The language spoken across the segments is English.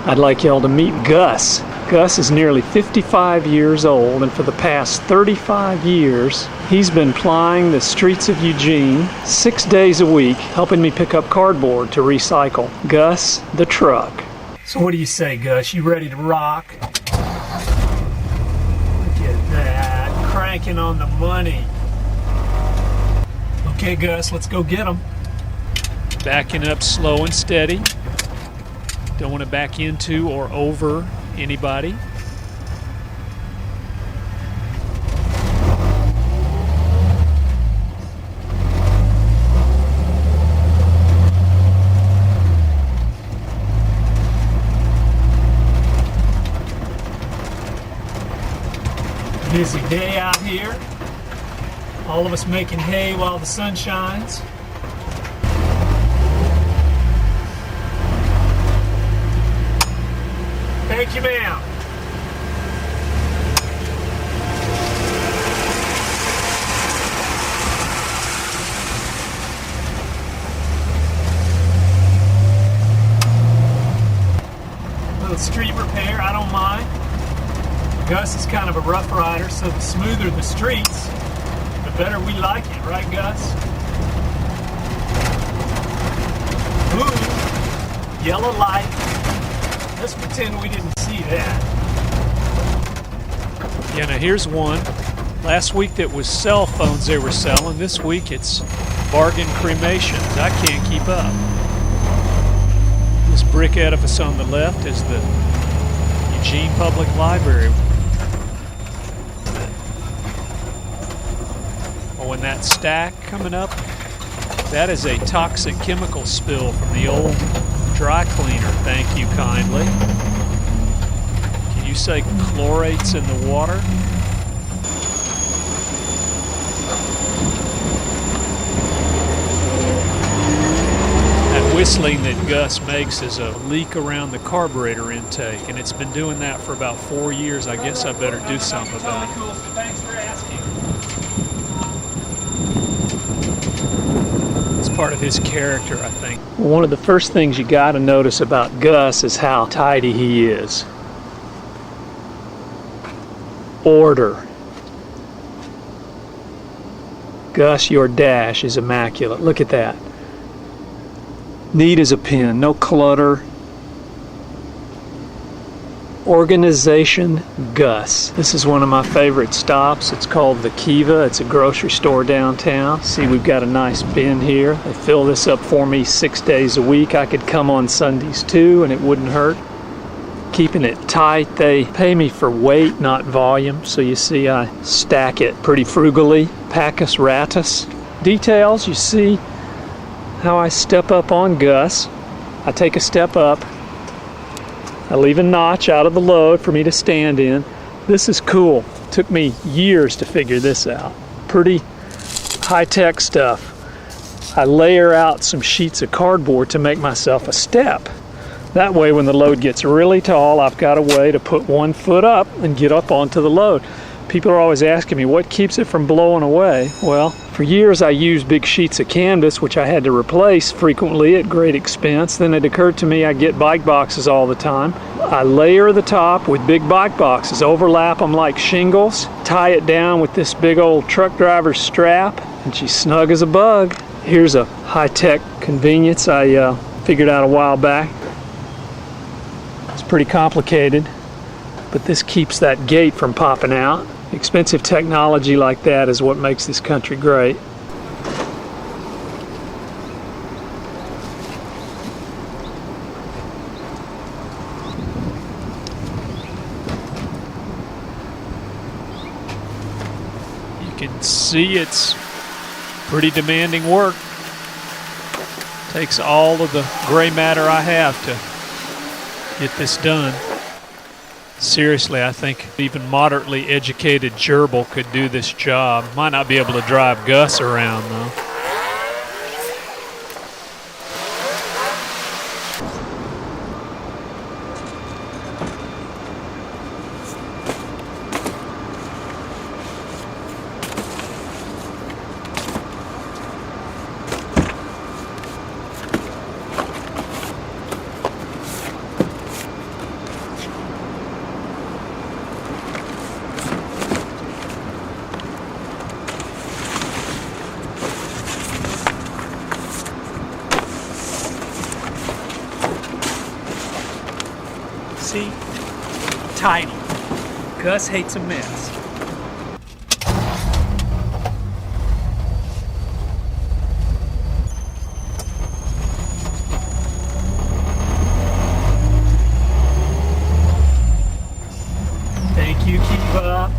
I'd like y'all to meet Gus. Gus is nearly 55 years old, and for the past 35 years, he's been plying the streets of Eugene 6 days a week, helping me pick up cardboard to recycle. Gus the truck. So what do you say, Gus? You ready to rock? Look at that, cranking on the money. Okay, Gus, let's go get him. Backing up slow and steady. Don't want to back into or over anybody. Busy day out here. All of us making hay while the sun shines. Thank you, ma'am. Little street repair, I don't mind. Gus is kind of a rough rider, so the smoother the streets, the better we like it, right, Gus? Ooh, yellow light. Let's pretend we didn't see that. Yeah, now here's one. Last week that was cell phones they were selling. This week it's bargain cremations. I can't keep up. This brick edifice on the left is the Eugene Public Library. Oh, and that stack coming up, that is a toxic chemical spill from the old dry cleaner. Thank you kindly. Can you say chlorates in the water? That whistling that Gus makes is a leak around the carburetor intake, and it's been doing that for about 4 years. I guess I better do something about it. Thanks for asking. Part of his character, I think. One of the first things you got to notice about Gus is how tidy he is. Order. Gus, your dash is immaculate. Look at that. Neat as a pin. No clutter. Organization Gus. This is one of my favorite stops. It's called the Kiva. It's a grocery store downtown. See, we've got a nice bin here. They fill this up for me 6 days a week. I could come on Sundays too and it wouldn't hurt. Keeping it tight. They pay me for weight, not volume. So you see I stack it pretty frugally. Pacus ratus. Details, you see how I step up on Gus. I take a step up. I leave a notch out of the load for me to stand in. This is cool. Took me years to figure this out. Pretty high-tech stuff. I layer out some sheets of cardboard to make myself a step. That way when the load gets really tall, I've got a way to put 1 foot up and get up onto the load. People are always asking me, what keeps it from blowing away? Well, for years I used big sheets of canvas, which I had to replace frequently at great expense. Then it occurred to me I get bike boxes all the time. I layer the top with big bike boxes, overlap them like shingles, tie it down with this big old truck driver's strap, and she's snug as a bug. Here's a high-tech convenience I figured out a while back. It's pretty complicated, but this keeps that gate from popping out. Expensive technology like that is what makes this country great. You can see it's pretty demanding work. Takes all of the gray matter I have to get this done. Seriously, I think even moderately educated gerbil could do this job. Might not be able to drive Gus around, though. See? Title. Gus hates a mess. Thank you, Kiva.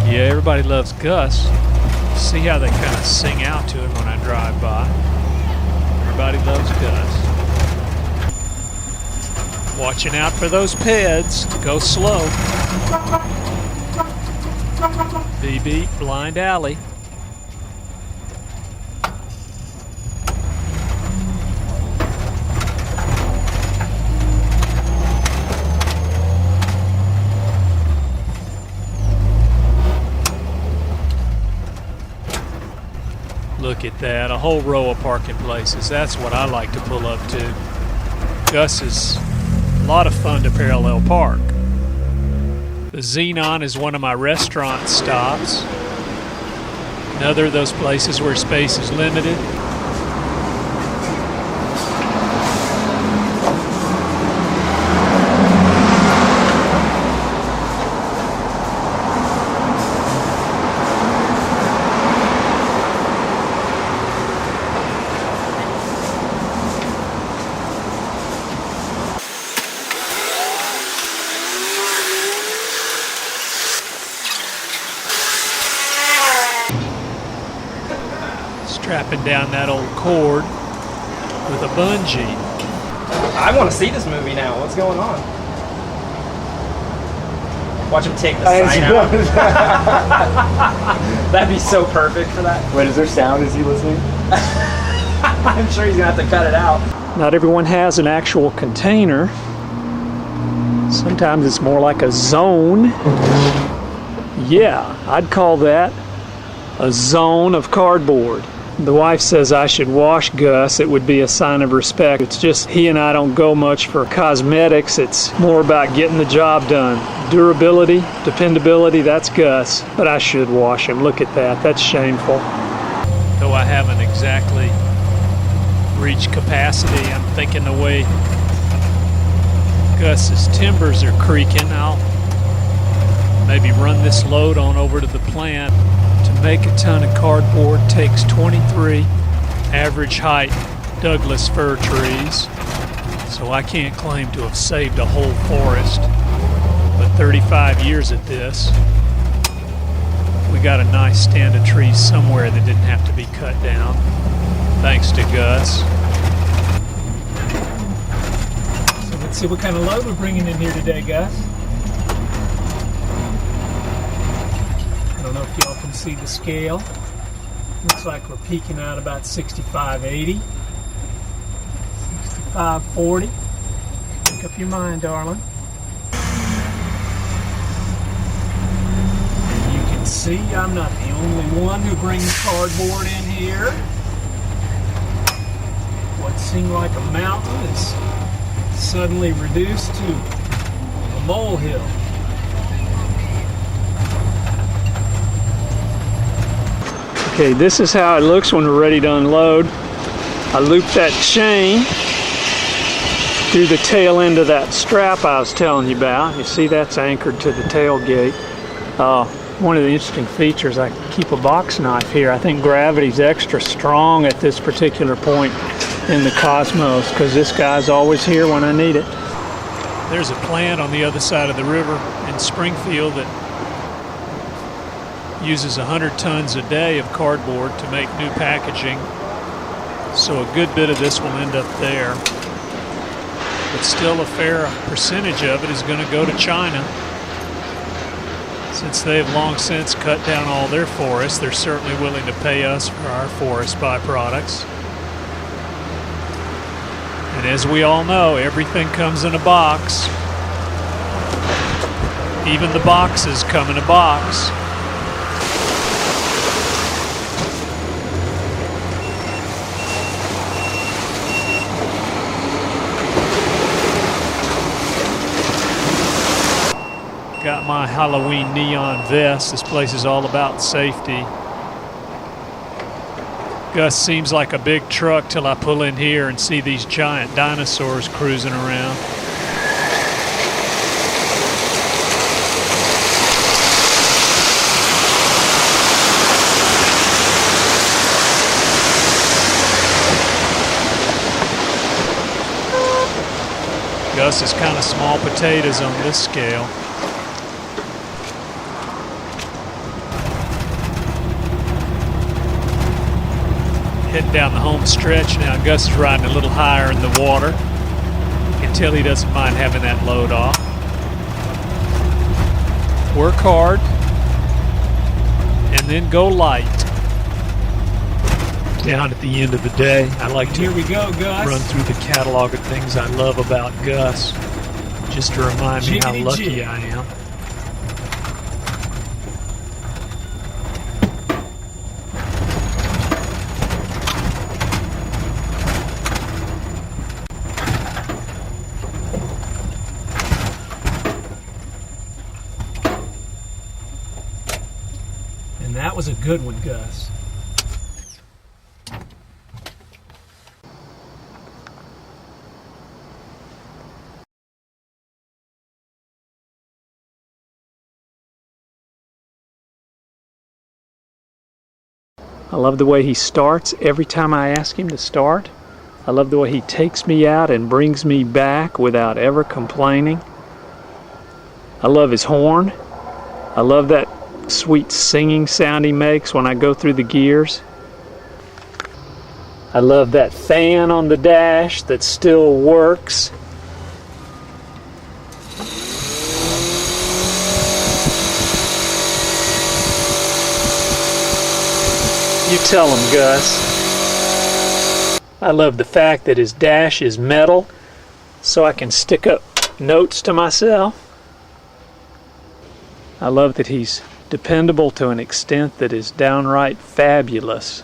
Yeah, everybody loves Gus. See how they kind of sing out to him when I drive by. Everybody loves Gus. Watching out for those peds. Go slow. BB, blind alley. Look at that, a whole row of parking places. That's what I like to pull up to. Gus is a lot of fun to parallel park. The Xenon is one of my restaurant stops. Another of those places where space is limited. Strapping down that old cord with a bungee. I want to see this movie now. What's going on? Watch him take the sign out. That'd be so perfect for that. Wait, is there sound? Is he listening? I'm sure he's gonna have to cut it out. Not everyone has an actual container. Sometimes it's more like a zone. Yeah, I'd call that a zone of cardboard. The wife says I should wash Gus. It would be a sign of respect. It's just he and I don't go much for cosmetics. It's more about getting the job done. Durability, dependability, that's Gus. But I should wash him. Look at that. That's shameful. Though I haven't exactly reached capacity, I'm thinking the way Gus's timbers are creaking, I'll maybe run this load on over to the plant. To make a ton of cardboard takes 23 average height Douglas fir trees, so I can't claim to have saved a whole forest, but 35 years at this, we got a nice stand of trees somewhere that didn't have to be cut down, thanks to Gus. So let's see what kind of load we're bringing in here today, Gus. I don't know if y'all can see the scale. Looks like we're peaking out about 6580, 6540. Make up your mind, darling. And you can see I'm not the only one who brings cardboard in here. What seemed like a mountain is suddenly reduced to a molehill. Okay, this is how it looks when we're ready to unload. I loop that chain through the tail end of that strap I was telling you about. You see that's anchored to the tailgate. One of the interesting features, I keep a box knife here. I think gravity's extra strong at this particular point in the Cosmos because this guy's always here when I need it. There's a plant on the other side of the river in Springfield that uses 100 tons a day of cardboard to make new packaging. So a good bit of this will end up there. But still a fair percentage of it is going to go to China. Since they have long since cut down all their forests, they're certainly willing to pay us for our forest byproducts. And as we all know, everything comes in a box. Even the boxes come in a box. got my Halloween neon vest. This place is all about safety. Gus seems like a big truck till I pull in here and see these giant dinosaurs cruising around. Gus is kind of small potatoes on this scale. Heading down the home stretch now. Gus is riding a little higher in the water. You can tell he doesn't mind having that load off. Work hard and then go light. Down at the end of the day, I like to Here we go, Gus. run through the catalog of things I love about Gus, just to remind me how lucky I am. And that was a good one, Gus. I love the way he starts every time I ask him to start. I love the way he takes me out and brings me back without ever complaining. I love his horn. I love that sweet singing sound he makes when I go through the gears. I love that fan on the dash that still works. You tell him, Gus. I love the fact that his dash is metal, so I can stick up notes to myself. I love that he's dependable to an extent that is downright fabulous.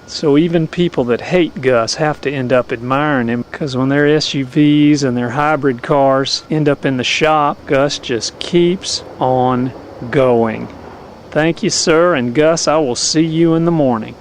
So even people that hate Gus have to end up admiring him, because when their SUVs and their hybrid cars end up in the shop, Gus just keeps on going. Thank you, sir, and Gus, I will see you in the morning.